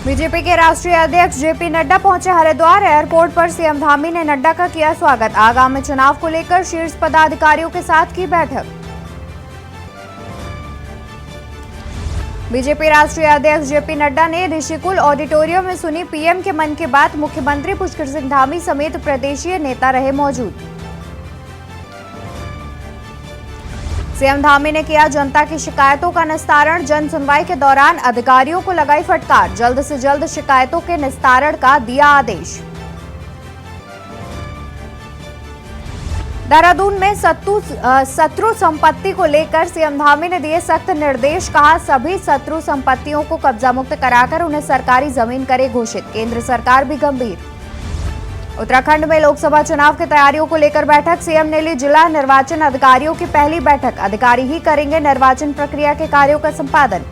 BJP के राष्ट्रीय अध्यक्ष जेपी नड्डा पहुंचे हरिद्वार। एयरपोर्ट पर सीएम धामी ने नड्डा का किया स्वागत। आगामी चुनाव को लेकर शीर्ष पदाधिकारियों के साथ की बैठक। बीजेपी राष्ट्रीय अध्यक्ष जेपी नड्डा ने ऋषिकुल ऑडिटोरियम में सुनी पीएम के मन की बात। मुख्यमंत्री पुष्कर सिंह धामी समेत प्रदेशीय नेता रहे मौजूद। सीएम धामी ने किया जनता की शिकायतों का निस्तारण। जन सुनवाई के दौरान अधिकारियों को लगाई फटकार। जल्द से जल्द शिकायतों के निस्तारण का दिया आदेश। देहरादून में शत्रु संपत्ति को लेकर सीएम धामी ने दिए सख्त निर्देश। कहा सभी शत्रु संपत्तियों को कब्जा मुक्त कराकर उन्हें सरकारी जमीन करे घोषित। केंद्र सरकार भी गंभीर। उत्तराखंड में लोकसभा चुनाव की तैयारियों को लेकर बैठक। सीएम ने ली जिला निर्वाचन अधिकारियों की पहली बैठक। अधिकारी ही करेंगे निर्वाचन प्रक्रिया के कार्यों का संपादन।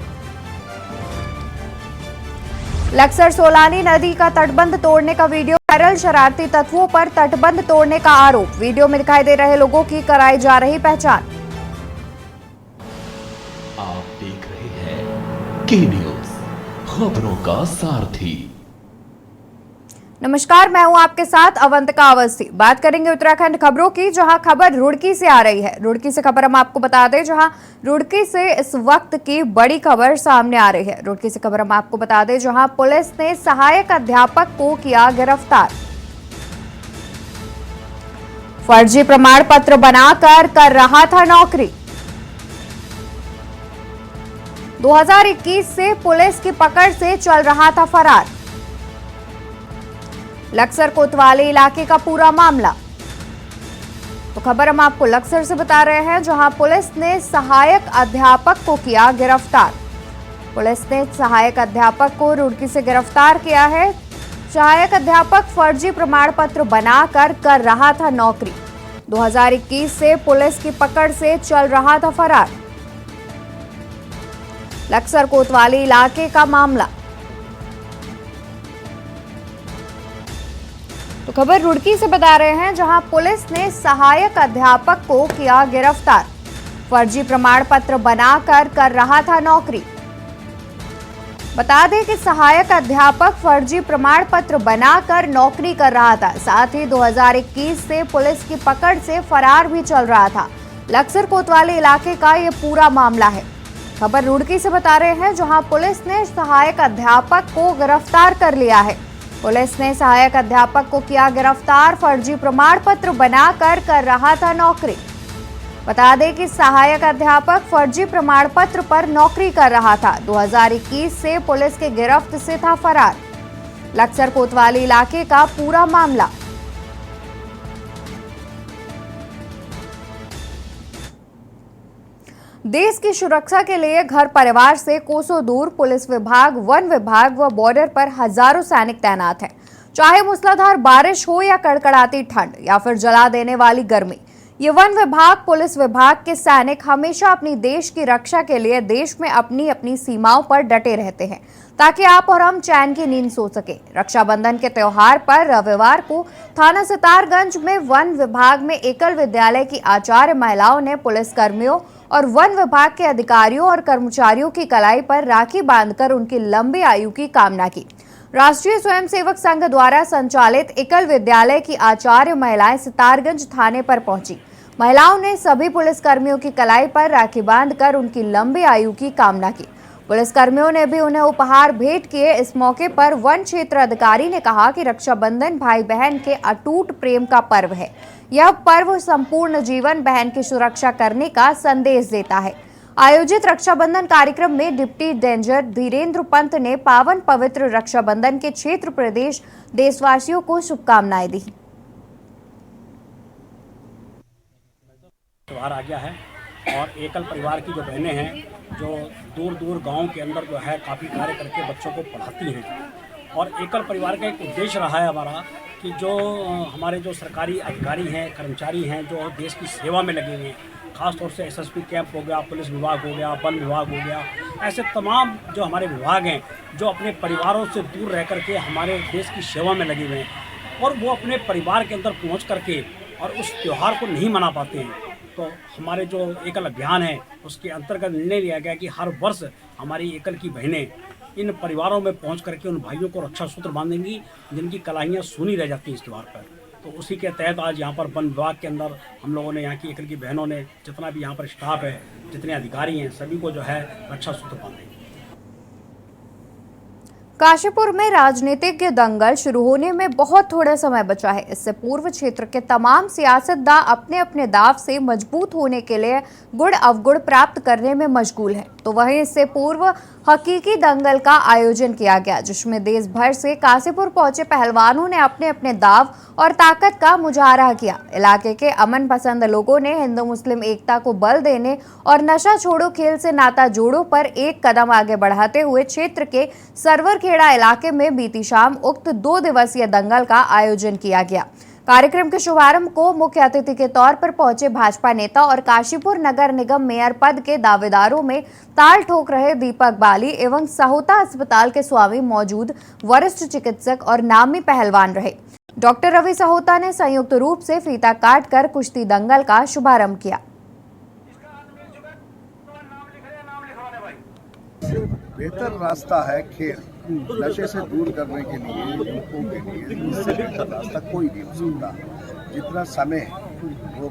लक्सर सोलानी नदी का तटबंध तोड़ने का वीडियो वायरल। शरारती तत्वों पर तटबंध तोड़ने का आरोप। वीडियो में दिखाई दे रहे लोगों की कराई जा रही पहचान। आप देख रहे हैं के न्यूज, खबरों का सारथी। नमस्कार, मैं हूं आपके साथ अवंतिका अवस्थी। बात करेंगे उत्तराखंड खबरों की, जहां खबर रुड़की से आ रही है। रुड़की से खबर हम आपको बता दें, जहां रुड़की से इस वक्त की बड़ी खबर सामने आ रही है। रुड़की से खबर हम आपको बता दें, जहां पुलिस ने सहायक अध्यापक को किया गिरफ्तार। फर्जी प्रमाण पत्र बनाकर कर रहा था नौकरी। 2021 से पुलिस की पकड़ से चल रहा था फरार। लक्सर कोतवाली इलाके का पूरा मामला। तो खबर हम आपको लक्सर से बता रहे हैं, जहां पुलिस ने सहायक अध्यापक को किया गिरफ्तार। पुलिस ने सहायक अध्यापक को रुड़की से गिरफ्तार किया है। सहायक अध्यापक फर्जी प्रमाण पत्र बनाकर कर रहा था नौकरी। 2021 से पुलिस की पकड़ से चल रहा था फरार। लक्सर कोतवाली इलाके का मामला। तो खबर रुड़की से बता रहे हैं, जहां पुलिस ने सहायक अध्यापक को किया गिरफ्तार। फर्जी प्रमाण पत्र बनाकर कर रहा था नौकरी। बता दें कि सहायक अध्यापक फर्जी प्रमाण पत्र बनाकर नौकरी कर रहा था। साथ ही 2021 से पुलिस की पकड़ से फरार भी चल रहा था। लक्सर कोतवाली इलाके का ये पूरा मामला है। खबर रुड़की से बता रहे हैं, जहां पुलिस ने सहायक अध्यापक को गिरफ्तार कर लिया है। पुलिस ने सहायक अध्यापक को किया गिरफ्तार। फर्जी प्रमाण पत्र बनाकर कर रहा था नौकरी। बता दें कि सहायक अध्यापक फर्जी प्रमाण पत्र पर नौकरी कर रहा था। 2021 से पुलिस के गिरफ्त से था फरार। लक्सर कोतवाली इलाके का पूरा मामला। देश की सुरक्षा के लिए घर परिवार से कोसों दूर पुलिस विभाग, वन विभाग व बॉर्डर पर हजारों सैनिक तैनात हैं। चाहे मूसलाधार बारिश हो या कड़कड़ाती ठंड या फिर जला देने वाली गर्मी, ये वन विभाग, पुलिस विभाग के सैनिक हमेशा अपनी देश की रक्षा के लिए देश में अपनी अपनी सीमाओं पर डटे रहते हैं, ताकि आप और हम चैन की नींद सो सके। रक्षाबंधन के त्योहार पर रविवार को थाना सितारगंज में वन विभाग में एकल विद्यालय की आचार्य महिलाओं ने पुलिस कर्मियों और वन विभाग के अधिकारियों और कर्मचारियों की कलाई पर राखी बांधकर उनकी लंबी आयु की कामना की। राष्ट्रीय स्वयंसेवक संघ द्वारा संचालित एकल विद्यालय की आचार्य महिलाएं सितारगंज थाने पर पहुंची। महिलाओं ने सभी पुलिसकर्मियों की कलाई पर राखी बांधकर उनकी लंबी आयु की कामना की। पुलिसकर्मियों ने भी उन्हें उपहार भेंट किए। इस मौके पर वन क्षेत्र अधिकारी ने कहा कि रक्षाबंधन भाई बहन के अटूट प्रेम का पर्व है। यह पर्व संपूर्ण जीवन बहन की सुरक्षा करने का संदेश देता है। आयोजित रक्षाबंधन कार्यक्रम में डिप्टी रेंजर धीरेन्द्र पंत ने पावन पवित्र रक्षाबंधन के क्षेत्र प्रदेश देशवासियों को शुभकामनाएं दी। त्योहार आ गया है और एकल परिवार की जो बहनें हैं, जो दूर दूर गांव के अंदर जो है काफ़ी कार्य करके बच्चों को पढ़ाती हैं, और एकल परिवार का एक उद्देश्य रहा है हमारा कि जो हमारे जो सरकारी अधिकारी हैं, कर्मचारी हैं, जो देश की सेवा में लगे हुए हैं, ख़ासतौर से एसएसपी कैंप हो गया, पुलिस विभाग हो गया, वन विभाग हो गया, ऐसे तमाम जो हमारे विभाग हैं, जो अपने परिवारों से दूर रह करके हमारे देश की सेवा में लगे हुए हैं और वो अपने परिवार के अंदर पहुँच करके और उस त्यौहार को नहीं मना पाते हैं। तो हमारे जो एकल अभियान है उसके अंतर्गत निर्णय लिया गया कि हर वर्ष हमारी एकल की बहनें इन परिवारों में पहुंच करके उन भाइयों को रक्षा सूत्र बांधेंगी जिनकी कलाइयाँ सुनी रह जाती हैं इस त्यौहार पर। तो उसी के तहत आज यहाँ पर वन विभाग के अंदर हम लोगों ने, यहाँ की एकल की बहनों ने, जितना भी यहाँ पर स्टाफ है, जितने अधिकारी हैं, सभी को जो है रक्षा सूत्र बांधेंगे। काशीपुर में राजनीतिक दंगल शुरू होने में बहुत थोड़ा समय बचा है। इससे पूर्व क्षेत्र के तमाम सियासतदां अपने अपने दाव से मजबूत होने के लिए गुड़ अवगुड़ प्राप्त करने में मशगूल हैं। तो वहीं इससे पूर्व हकीकी दंगल का आयोजन किया गया, जिसमें देश भर से काशीपुर पहुंचे पहलवानों ने अपने अपने दाव और ताकत का मुजाहरा किया। इलाके के अमन पसंद लोगों ने हिंदू मुस्लिम एकता को बल देने और नशा छोड़ो खेल से नाता जोड़ो पर एक कदम आगे बढ़ाते हुए क्षेत्र के सरवरखेड़ा इलाके में बीती शाम उक्त 2 दिवसीय दंगल का आयोजन किया गया। कार्यक्रम के शुभारंभ को मुख्य अतिथि के तौर पर पहुंचे भाजपा नेता और काशीपुर नगर निगम मेयर पद के दावेदारों में ताल ठोक रहे दीपक बाली एवं सहोता अस्पताल के स्वामी मौजूद वरिष्ठ चिकित्सक और नामी पहलवान रहे। डॉक्टर रवि सहोता ने संयुक्त रूप से फीता काटकर कुश्ती दंगल का शुभारंभ किया। बेहतर रास्ता है खेल, नशे से दूर करने के लिए युवकों के लिए इससे बेहतर रास्ता कोई नहीं हो सकता। जितना समय वो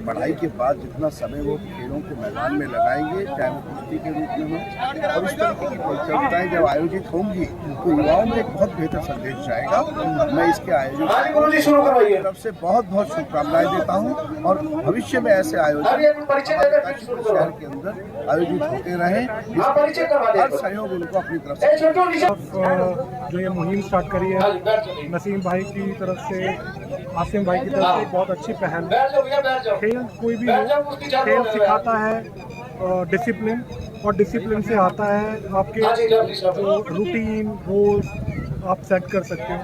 पढ़ाई के बाद जितना समय वो खेलों के मैदान में लगाएंगे, चाहे वो कुश्ती के रूप में हो, और इस तरीके की प्रतियोगिताएं जब आयोजित होंगी तो युवाओं में एक बहुत बेहतर संदेश जाएगा। मैं इसके आयोजन तरफ से बहुत बहुत शुभकामनाएं देता हूं और भविष्य में ऐसे आयोजन शहर के अंदर आयोजित होते रहें। हर सहयोग उनको अपनी तरफ से जो ये मुहिम स्टार्ट करी है नसीम भाई की तरफ से, आसिम भाई की तरफ से, बहुत अच्छी पहल। खेल कोई भी हो, खेल सिखाता है डिसिप्लिन, और डिसिप्लिन से आता है आपके जो रूटीन रोल्स आप सेट कर सकते हो।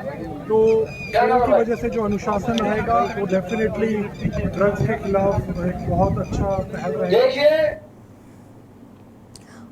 तो खेल की वजह से जो अनुशासन रहेगा वो डेफिनेटली ड्रग्स के खिलाफ एक बहुत अच्छा पहल रहेगा।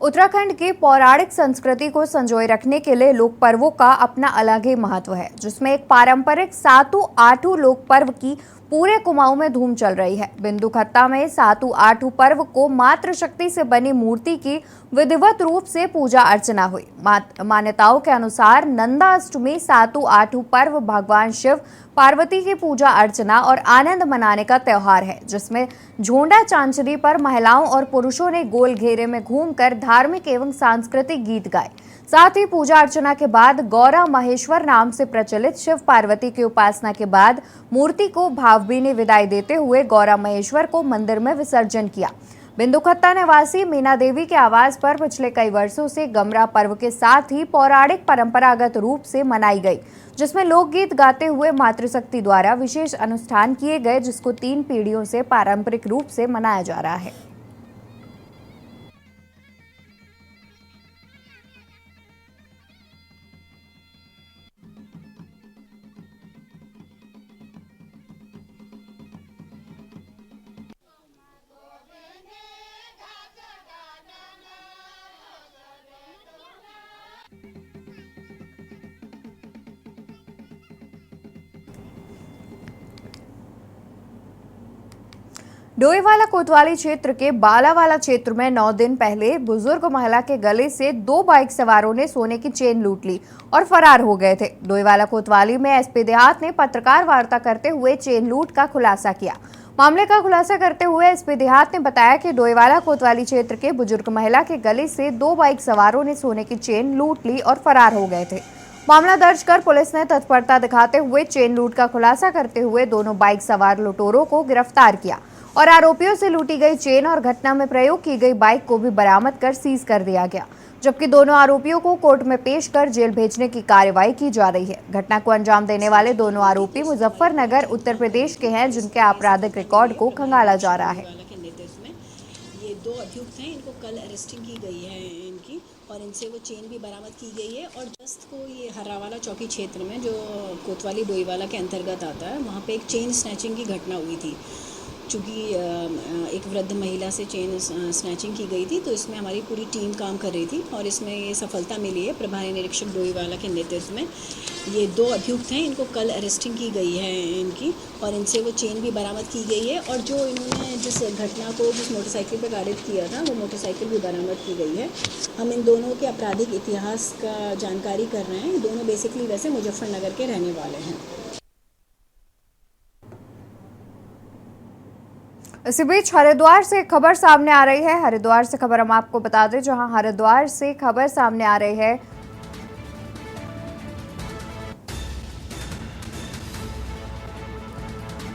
उत्तराखंड की पौराणिक संस्कृति को संजोए रखने के लिए लोक पर्वों का अपना अलग ही महत्व है, जिसमें एक पारंपरिक सातु आठू लोक पर्व की पूरे कुमाऊं में धूम चल रही है। बिंदु खत्ता में सातु आठू पर्व को मातृ शक्ति से बनी मूर्ति की विधिवत रूप से पूजा अर्चना हुई। मान्यताओं के अनुसार नंदा अष्टमी सातु आठू पर्व भगवान शिव पार्वती की पूजा अर्चना और आनंद मनाने का त्यौहार है, जिसमें झोंडा चांचरी पर महिलाओं और पुरुषों ने गोल घेरे में घूमकर धार्मिक एवं सांस्कृतिक गीत गाए। साथ ही पूजा अर्चना के बाद गौरा महेश्वर नाम से प्रचलित शिव पार्वती की उपासना के बाद मूर्ति को भावभीनी विदाई देते हुए गौरा महेश्वर को मंदिर में विसर्जन किया। बिंदु खत्ता निवासी मीना देवी के आवास पर पिछले कई वर्षों से गमरा पर्व के साथ ही पौराणिक परंपरागत रूप से मनाई गई, जिसमें लोकगीत गाते हुए मातृशक्ति द्वारा विशेष अनुष्ठान किए गए, जिसको 3 पीढ़ियों से पारंपरिक रूप से मनाया जा रहा है। डोईवाला कोतवाली क्षेत्र के बालावाला क्षेत्र में 9 दिन पहले बुजुर्ग महिला के गले से 2 बाइक सवारों ने सोने की चेन लूट ली और फरार हो गए थे। डोईवाला कोतवाली में एसपी देहात ने पत्रकार वार्ता करते हुए चेन लूट का खुलासा किया। मामले का खुलासा करते हुए एसपी देहात ने बताया कि डोईवाला कोतवाली क्षेत्र के बुजुर्ग महिला के गले से 2 बाइक सवारों ने सोने की चेन लूट ली और फरार हो गए थे। मामला दर्ज कर पुलिस ने तत्परता दिखाते हुए चेन लूट का खुलासा करते हुए दोनों बाइक सवार लुटेरों को गिरफ्तार किया और आरोपियों से लूटी गई चेन और घटना में प्रयोग की गई बाइक को भी बरामद कर सीज कर दिया गया, जबकि दोनों आरोपियों को कोर्ट में पेश कर जेल भेजने की कार्रवाई की जा रही है। घटना को अंजाम देने वाले दोनों आरोपी मुजफ्फरनगर उत्तर प्रदेश के हैं, जिनके आपराधिक रिकॉर्ड को खंगाला जा रहा है। ये 2 अभियुक्त हैं, इनको कल अरेस्टिंग की गई है इनकी, और इनसे वो चेन भी बरामद की गई है। और जस्ट को ये हर्रावाला चौकी क्षेत्र में जो कोतवाली डोईवाला के अंतर्गत आता है, वहाँ पे एक चेन स्नैचिंग की घटना हुई थी। चूँकि एक वृद्ध महिला से चेन स्नैचिंग की गई थी, तो इसमें हमारी पूरी टीम काम कर रही थी और इसमें ये सफलता मिली है। प्रभारी निरीक्षक डोईवाला के नेतृत्व में ये 2 अभियुक्त हैं, इनको कल अरेस्टिंग की गई है इनकी, और इनसे वो चेन भी बरामद की गई है, और जो इन्होंने जिस घटना को जिस मोटरसाइकिल पर गाड़ित किया था वो मोटरसाइकिल भी बरामद की गई है। हम इन दोनों के आपराधिक इतिहास का जानकारी कर रहे हैं। दोनों बेसिकली वैसे मुजफ्फरनगर के रहने वाले हैं। इसी बीच हरिद्वार से खबर सामने आ रही है। हरिद्वार से खबर हम आपको बता दें, जहां हरिद्वार से खबर सामने आ रही है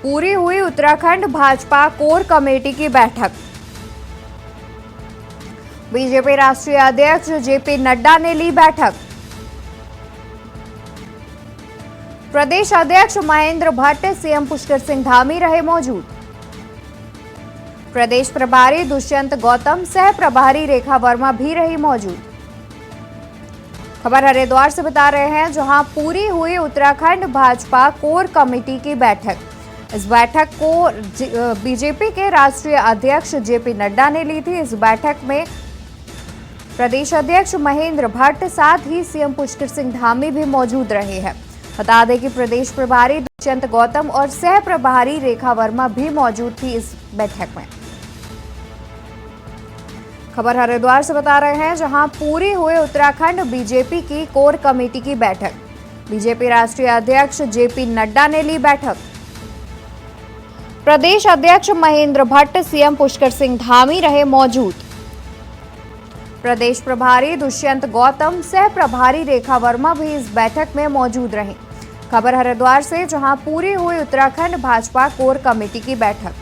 पूरी हुई उत्तराखंड भाजपा कोर कमेटी की बैठक। बीजेपी राष्ट्रीय अध्यक्ष जेपी नड्डा ने ली बैठक। प्रदेश अध्यक्ष महेंद्र भट्ट, सीएम पुष्कर सिंह धामी रहे मौजूद। प्रदेश प्रभारी दुष्यंत गौतम, सह प्रभारी रेखा वर्मा भी रही मौजूद। खबर हरिद्वार से बता रहे हैं, जहां पूरी हुई उत्तराखंड भाजपा कोर कमेटी की बैठक। इस बैठक को बीजेपी के राष्ट्रीय अध्यक्ष जेपी नड्डा ने ली थी। इस बैठक में प्रदेश अध्यक्ष महेंद्र भट्ट, साथ ही सीएम पुष्कर सिंह धामी भी मौजूद रहे हैं। बता दें कि प्रदेश प्रभारी दुष्यंत गौतम और सह प्रभारी रेखा वर्मा भी मौजूद थी इस बैठक में। खबर हरिद्वार से बता रहे हैं, जहां पूरी हुई उत्तराखंड बीजेपी की कोर कमेटी की बैठक। बीजेपी राष्ट्रीय अध्यक्ष जेपी नड्डा ने ली बैठक। प्रदेश अध्यक्ष महेंद्र भट्ट, सीएम पुष्कर सिंह धामी रहे मौजूद। प्रदेश प्रभारी दुष्यंत गौतम, सह प्रभारी रेखा वर्मा भी इस बैठक में मौजूद रहे। खबर हरिद्वार से, जहां पूरी हुई उत्तराखंड भाजपा कोर कमेटी की बैठक।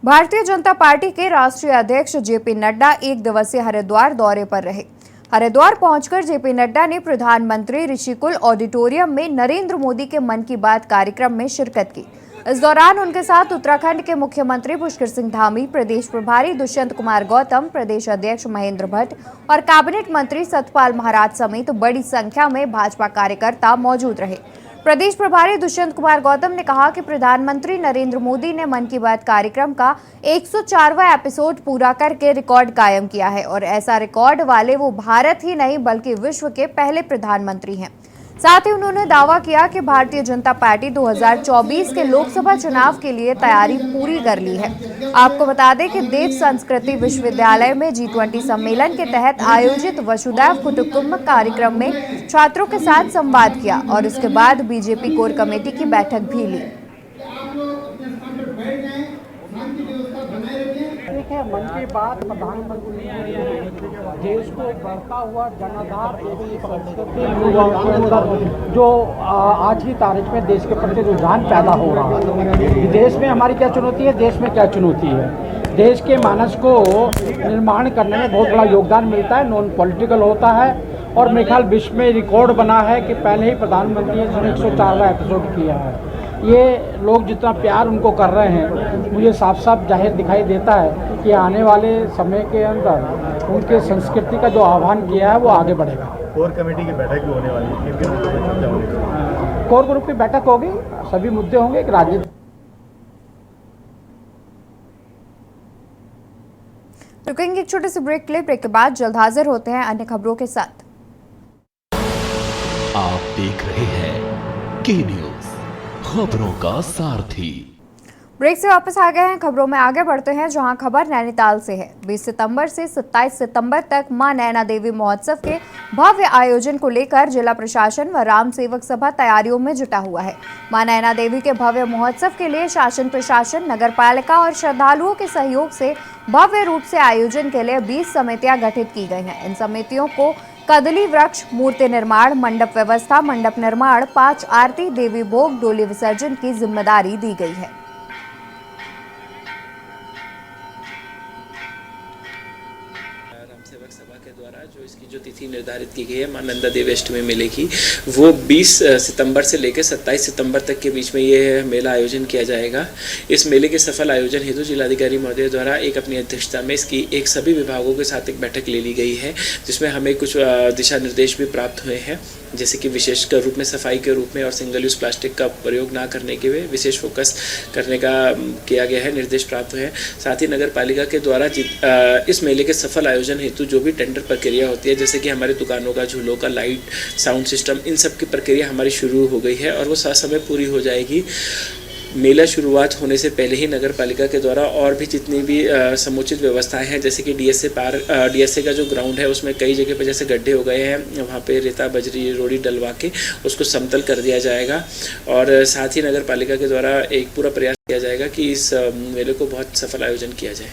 भारतीय जनता पार्टी के राष्ट्रीय अध्यक्ष जेपी नड्डा 1 दिवसीय हरिद्वार दौरे पर रहे। हरिद्वार पहुंचकर जेपी नड्डा ने प्रधानमंत्री ऋषिकुल ऑडिटोरियम में नरेंद्र मोदी के मन की बात कार्यक्रम में शिरकत की। इस दौरान उनके साथ उत्तराखंड के मुख्यमंत्री पुष्कर सिंह धामी, प्रदेश प्रभारी दुष्यंत कुमार गौतम, प्रदेश अध्यक्ष महेंद्र भट्ट और कैबिनेट मंत्री सतपाल महाराज समेत बड़ी संख्या में भाजपा कार्यकर्ता मौजूद रहे। प्रदेश प्रभारी दुष्यंत कुमार गौतम ने कहा कि प्रधानमंत्री नरेंद्र मोदी ने मन की बात कार्यक्रम का 104वां एपिसोड पूरा करके रिकॉर्ड कायम किया है, और ऐसा रिकॉर्ड वाले वो भारत ही नहीं बल्कि विश्व के पहले प्रधानमंत्री हैं। साथ ही उन्होंने दावा किया कि भारतीय जनता पार्टी 2024 के लोकसभा चुनाव के लिए तैयारी पूरी कर ली है। आपको बता दें कि देव संस्कृति विश्वविद्यालय में G20 सम्मेलन के तहत आयोजित वसुधैव कुटुंबकम कार्यक्रम में छात्रों के साथ संवाद किया और उसके बाद बीजेपी कोर कमेटी की बैठक भी ली। देखिए, मन की बात प्रधानमंत्री देश को बढ़ता हुआ जनाधार एक संस्कृति युवाओं के अंदर जो आज की तारीख में देश के प्रति रुझान पैदा हो रहा है। देश में हमारी क्या चुनौती है, देश में क्या चुनौती है। देश के मानस को निर्माण करने में बहुत बड़ा योगदान मिलता है, नॉन पॉलिटिकल होता है, और मेरे ख्याल विश्व में रिकॉर्ड बना है कि पहले ही प्रधानमंत्री ने 104वां एपिसोड किया है। ये लोग जितना प्यार उनको कर रहे हैं, मुझे साफ साफ जाहिर दिखाई देता है कि आने वाले समय के अंदर उनके संस्कृति का जो आह्वान किया है वो आगे बढ़ेगा। कोर कमेटी की बैठक भी होने वाली है, कोर ग्रुप की बैठक होगी, सभी मुद्दे होंगे। एक राज्य रुकेंगे एक छोटे से ब्रेक के लिए। ब्रेक के बाद जल्द हाजिर होते हैं अन्य खबरों के साथ। आप देख रहे हैं के न्यूज़, खबरों का सारथी। ब्रेक से वापस आ गए हैं। खबरों में आगे बढ़ते हैं, जहां खबर नैनीताल से है। 20 सितंबर से 27 सितंबर तक मां नैना देवी महोत्सव के भव्य आयोजन को लेकर जिला प्रशासन व राम सेवक सभा तैयारियों में जुटा हुआ है। मां नैना देवी के भव्य महोत्सव के लिए शासन प्रशासन, नगर पालिका और श्रद्धालुओं के सहयोग से भव्य रूप से आयोजन के लिए 20 समितियां गठित की गई हैं। इन समितियों को कदली वृक्ष, मूर्ति निर्माण, मंडप व्यवस्था, मंडप निर्माण, 5 आरती, देवी भोग, डोली विसर्जन की जिम्मेदारी दी गई है। सेवक सभा के द्वारा जो तिथि निर्धारित की गई है मां नंदा देवी अष्टमी मेले की, वो 20 सितंबर से लेकर 27 सितंबर तक के बीच में ये मेला आयोजन किया जाएगा। इस मेले के सफल आयोजन हेतु जिलाधिकारी महोदय द्वारा एक अपनी अध्यक्षता में इसकी एक सभी विभागों के साथ एक बैठक ले ली गई है, जिसमें हमें कुछ दिशा निर्देश भी प्राप्त हुए हैं। जैसे कि विशेष रूप में सफाई के रूप में और सिंगल यूज़ प्लास्टिक का प्रयोग ना करने के लिए विशेष फोकस करने का किया गया है, निर्देश प्राप्त हुए हैं। साथ ही नगर पालिका के द्वारा इस मेले के सफल आयोजन हेतु जो भी टेंडर प्रक्रिया होती है, जैसे कि हमारे दुकानों का, झूलों का, लाइट, साउंड सिस्टम, इन सब की प्रक्रिया हमारी शुरू हो गई है और वो समय पूरी हो जाएगी। मेला शुरुआत होने से पहले ही नगर पालिका के द्वारा और भी जितनी भी समुचित व्यवस्थाएं हैं, जैसे कि डीएसए का जो ग्राउंड है उसमें कई जगह पे जैसे गड्ढे हो गए हैं, वहाँ पे रेता बजरी रोड़ी डलवा के उसको समतल कर दिया जाएगा। और साथ ही नगर पालिका के द्वारा एक पूरा प्रयास किया जाएगा कि इस मेले को बहुत सफल आयोजन किया जाए।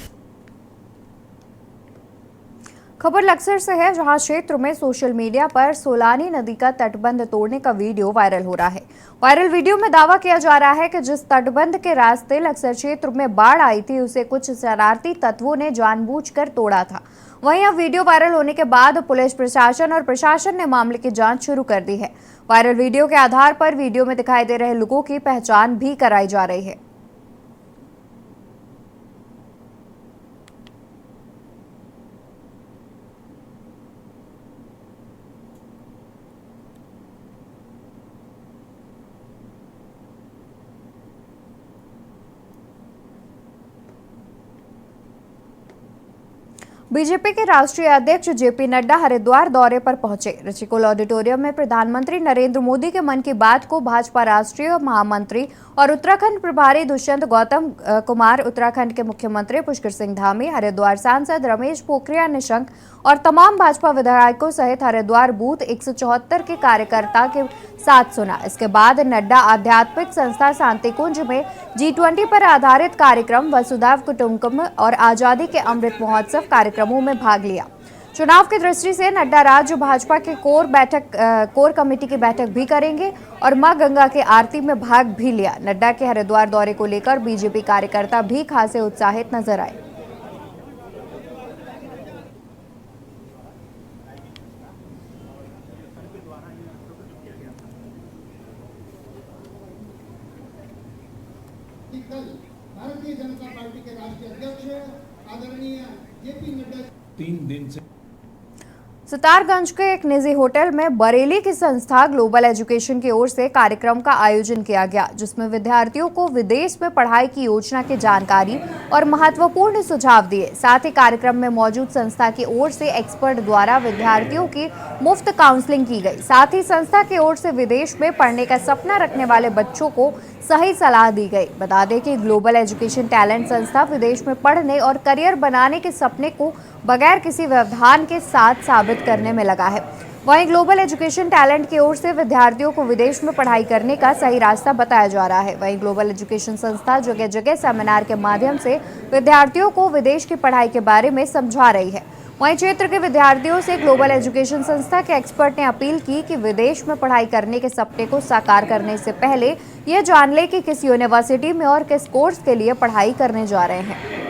खबर लक्सर से है, जहां क्षेत्र में सोशल मीडिया पर सोलानी नदी का तटबंध तोड़ने का वीडियो वायरल हो रहा है। वायरल वीडियो में दावा किया जा रहा है कि जिस तटबंध के रास्ते लक्सर क्षेत्र में बाढ़ आई थी उसे कुछ शरारती तत्वों ने जानबूझकर तोड़ा था। वहीं अब वीडियो वायरल होने के बाद पुलिस प्रशासन और प्रशासन ने मामले की जांच शुरू कर दी है। वायरल वीडियो के आधार पर वीडियो में दिखाई दे रहे लोगों की पहचान भी कराई जा रही है। बीजेपी के राष्ट्रीय अध्यक्ष जेपी नड्डा हरिद्वार दौरे पर पहुंचे। ऋषिकुल ऑडिटोरियम में प्रधानमंत्री नरेंद्र मोदी के मन की बात को भाजपा राष्ट्रीय महामंत्री और उत्तराखंड प्रभारी दुष्यंत गौतम कुमार, उत्तराखंड के मुख्यमंत्री पुष्कर सिंह धामी, हरिद्वार सांसद रमेश पोखरियाल निशंक और तमाम भाजपा विधायकों सहित हरिद्वार बूथ 174 के कार्यकर्ता के साथ सुना। इसके बाद नड्डा आध्यात्मिक संस्था शांति कुंज में G20 पर आधारित कार्यक्रम वसुधैव कुटुंबकम और आजादी के अमृत महोत्सव कार्यक्रमों में भाग लिया। चुनाव की दृष्टि से नड्डा राज्य भाजपा के कोर कमेटी की बैठक भी करेंगे और मां गंगा के आरती में भाग भी लिया। नड्डा के हरिद्वार दौरे को लेकर बीजेपी कार्यकर्ता भी खासे उत्साहित नजर आए। भारतीय जनता पार्टी के राष्ट्रीय अध्यक्ष आदरणीय जेपी नड्डा 3 दिन से सितारगंज के एक निजी होटल में बरेली की संस्था ग्लोबल एजुकेशन की ओर से कार्यक्रम का आयोजन किया गया, जिसमें विद्यार्थियों को विदेश में पढ़ाई की योजना की जानकारी और महत्वपूर्ण सुझाव दिए। साथ ही कार्यक्रम में मौजूद संस्था की ओर से एक्सपर्ट द्वारा विद्यार्थियों की मुफ्त काउंसलिंग की गई। साथ ही संस्था की ओर से विदेश में पढ़ने का सपना रखने वाले बच्चों को सही सलाह दी गई। बता दें कि ग्लोबल एजुकेशन टैलेंट संस्था विदेश में पढ़ने और करियर बनाने के सपने को बगैर किसी व्यवधान के साथ साबित करने में लगा है। वहीं ग्लोबल एजुकेशन टैलेंट की ओर से विद्यार्थियों को विदेश में पढ़ाई करने का सही रास्ता बताया जा रहा है। वहीं ग्लोबल एजुकेशन संस्था जगह जगह सेमिनार के माध्यम से विद्यार्थियों को विदेश की पढ़ाई के बारे में समझा रही है। वहीं क्षेत्र के विद्यार्थियों से ग्लोबल एजुकेशन संस्था के एक्सपर्ट ने अपील की कि विदेश में पढ़ाई करने के सपने को साकार करने से पहले ये जान ले कि किस यूनिवर्सिटी में और किस कोर्स के लिए पढ़ाई करने जा रहे हैं।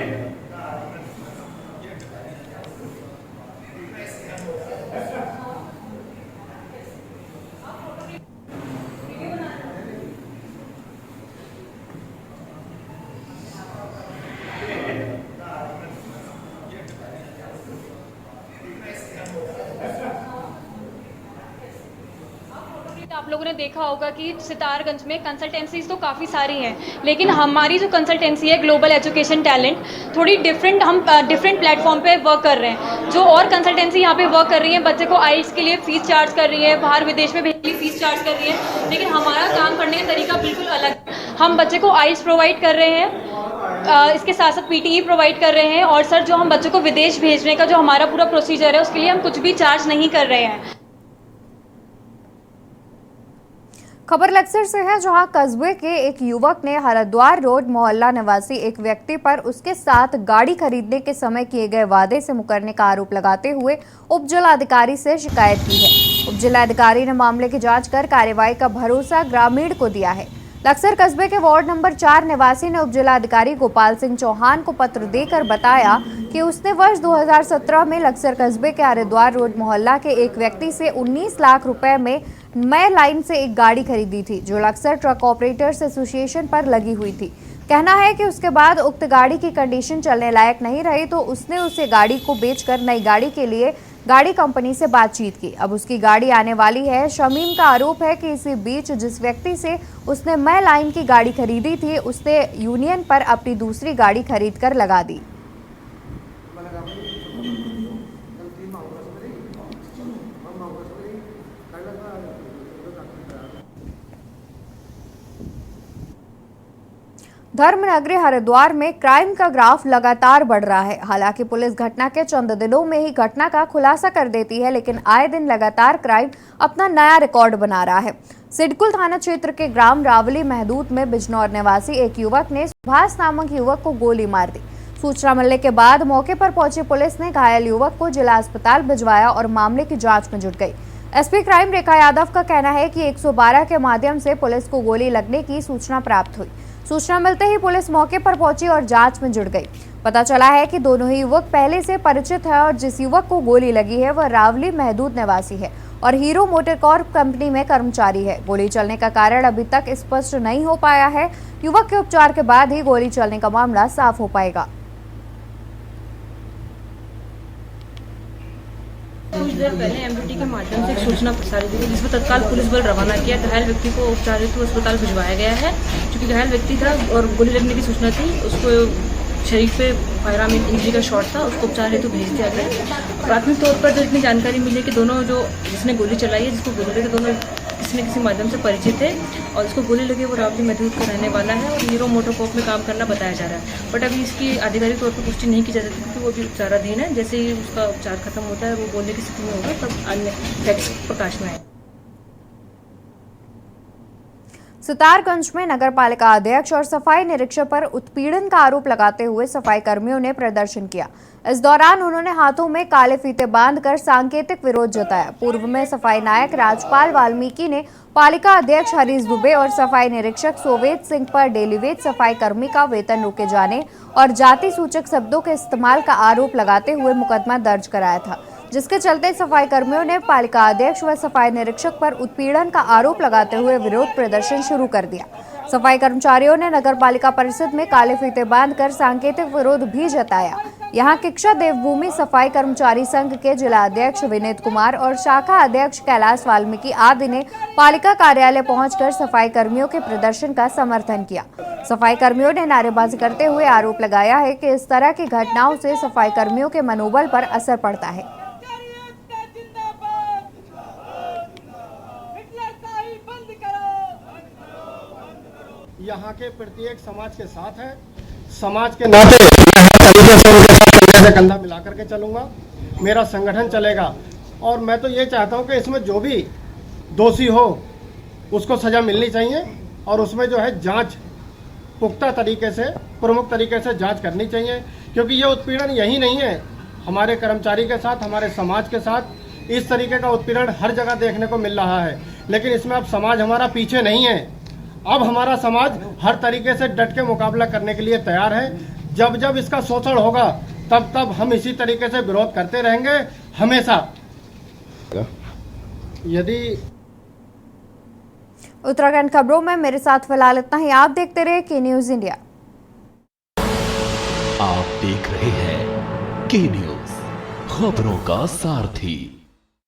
आप लोगों ने देखा होगा कि सितारगंज में कंसल्टेंसीज तो काफ़ी सारी हैं, लेकिन हमारी जो कंसल्टेंसी है ग्लोबल एजुकेशन टैलेंट थोड़ी डिफरेंट, हम डिफरेंट प्लेटफॉर्म पे वर्क कर रहे हैं। जो और कंसल्टेंसी यहाँ पे वर्क कर रही है, बच्चे को आइल्स के लिए फ़ीस चार्ज कर रही है, बाहर विदेश में भेजने के लिए फ़ीस चार्ज कर रही है, लेकिन हमारा काम करने का तरीका बिल्कुल अलग। हम बच्चे को आइल्स प्रोवाइड कर रहे हैं, इसके साथ साथ PTE प्रोवाइड कर रहे हैं, और सर जो हम बच्चों को विदेश भेजने का जो हमारा पूरा प्रोसीजर है उसके लिए हम कुछ भी चार्ज नहीं कर रहे हैं। खबर लक्सर से है, जहां कस्बे के एक युवक ने हरिद्वार रोड मोहल्ला निवासी एक व्यक्ति पर उसके साथ गाड़ी खरीदने के समय किए गए वादे से मुकरने का आरोप लगाते हुए उप जिलाधिकारी से शिकायत की है। उप जिलाधिकारी ने मामले की जांच कर कार्रवाई का भरोसा ग्रामीण को दिया है। लक्सर कस्बे के वार्ड नंबर 4 निवासी ने उप जिलाधिकारी गोपाल सिंह चौहान को पत्र देकर बताया कि उसने वर्ष 2017 में लक्सर कस्बे के हरिद्वार रोड मोहल्ला के एक व्यक्ति से 19 लाख रुपए में मैं लाइन से एक गाड़ी खरीदी थी, जो लक्सर ट्रक ऑपरेटर्स एसोसिएशन पर लगी हुई थी। कहना है कि उसके बाद उक्त गाड़ी की कंडीशन चलने लायक नहीं रही, तो उसने उसे गाड़ी को बेचकर नई गाड़ी के लिए गाड़ी कंपनी से बातचीत की। अब उसकी गाड़ी आने वाली है। शमीम का आरोप है कि इसी बीच जिस व्यक्ति से उसने मैं लाइन की गाड़ी खरीदी थी, उसने यूनियन पर अपनी दूसरी गाड़ी खरीद कर लगा दी। धर्मनगरी हरिद्वार में क्राइम का ग्राफ लगातार बढ़ रहा है। हालांकि पुलिस घटना के चंद दिनों में ही घटना का खुलासा कर देती है, लेकिन आए दिन लगातार क्राइम अपना नया रिकॉर्ड बना रहा है। सिडकुल थाना क्षेत्र के ग्राम रावली महदूद में बिजनौर निवासी एक युवक ने सुभाष नामक युवक को गोली मार दी। सूचना मिलने के बाद मौके पर पहुंची पुलिस ने घायल युवक को जिला अस्पताल भिजवाया और मामले की जाँच में जुट गई। एसपी क्राइम रेखा यादव का कहना है कि 112 के माध्यम से पुलिस को गोली लगने की सूचना प्राप्त हुई। सूचना मिलते ही पुलिस मौके पर पहुंची और जांच में जुट गई। पता चला है कि दोनों ही युवक पहले से परिचित है और जिस युवक को गोली लगी है वह रावली महदूद निवासी है और हीरो मोटरकॉर्प कंपनी में कर्मचारी है। गोली चलने का कारण अभी तक स्पष्ट नहीं हो पाया है। युवक के उपचार के बाद ही गोली चलने का मामला साफ हो पाएगा। कुछ देर पहले एमबीटी के माध्यम से एक सूचना प्रसारित हुई, जिसमें तत्काल पुलिस बल रवाना किया। घायल व्यक्ति को उपचार हेतु अस्पताल भिजवाया गया है। चूँकि घायल व्यक्ति था और गोली लगने की सूचना थी, उसको शरीर पे फायरआर्म इंजरी का शॉट था, उसको उपचार हेतु भेज दिया गया। प्राथमिक तौर पर जो इतनी जानकारी मिली कि दोनों जो जिसने गोली चलाई है, जिसको गोली लगी, दोनों किसी न किसी माध्यम से परिचित है और जिसको गोली लगी वो रावली महदूद का रहने वाला है और हीरो मोटरकॉर्प में काम करना बताया जा रहा है। बट अभी इसकी आधिकारिक तौर पर पुष्टि नहीं की जा सकती क्योंकि वो अभी उपचाराधीन है। जैसे ही उसका उपचार खत्म होता है, वो बोलने की स्थिति में होगा, तब अन्य फैक्ट्स प्रकाश में आए। सितारगंज में नगर पालिका अध्यक्ष और सफाई निरीक्षक पर उत्पीड़न का आरोप लगाते हुए सफाई कर्मियों ने प्रदर्शन किया। इस दौरान उन्होंने हाथों में काले फीते बांधकर सांकेतिक विरोध जताया। पूर्व में सफाई नायक राजपाल वाल्मीकि ने पालिका अध्यक्ष हरीश दुबे और सफाई निरीक्षक सोवेद सिंह पर डेलीवेज सफाई कर्मी का वेतन रोके जाने और जाति सूचक शब्दों के इस्तेमाल का आरोप लगाते हुए मुकदमा दर्ज कराया था, जिसके चलते सफाई कर्मियों ने पालिका अध्यक्ष व सफाई निरीक्षक पर उत्पीड़न का आरोप लगाते हुए विरोध प्रदर्शन शुरू कर दिया। सफाई कर्मचारियों ने नगर पालिका परिषद में काले फीते बांधकर सांकेतिक विरोध भी जताया। यहां किक्षा देवभूमि सफाई कर्मचारी संघ के जिला अध्यक्ष विनीत कुमार और शाखा अध्यक्ष कैलाश वाल्मीकि आदि ने पालिका कार्यालय पहुंचकर सफाई कर्मियों के प्रदर्शन का समर्थन किया। सफाई कर्मियों ने नारेबाजी करते हुए आरोप लगाया है कि इस तरह की घटनाओं से सफाई कर्मियों के मनोबल पर असर पड़ता है। यहाँ के प्रत्येक समाज के साथ है। समाज के नाते मैं हर तरीके से उनके साथ कंधे से कंधा मिला करके चलूँगा। मेरा संगठन चलेगा और मैं तो ये चाहता हूँ कि इसमें जो भी दोषी हो उसको सज़ा मिलनी चाहिए और उसमें जो है जांच पुख्ता तरीके से, प्रमुख तरीके से जांच करनी चाहिए, क्योंकि ये उत्पीड़न यही नहीं है, हमारे कर्मचारी के साथ, हमारे समाज के साथ इस तरीके का उत्पीड़न हर जगह देखने को मिल रहा है। लेकिन इसमें अब समाज हमारा पीछे नहीं है। अब हमारा समाज हर तरीके से डट के मुकाबला करने के लिए तैयार है। जब जब इसका शोषण होगा तब तब हम इसी तरीके से विरोध करते रहेंगे हमेशा। यदि उत्तराखंड खबरों में मेरे साथ फिलहाल इतना ही। आप देखते रहे के न्यूज इंडिया। आप देख रहे हैं के न्यूज, खबरों का सारथी।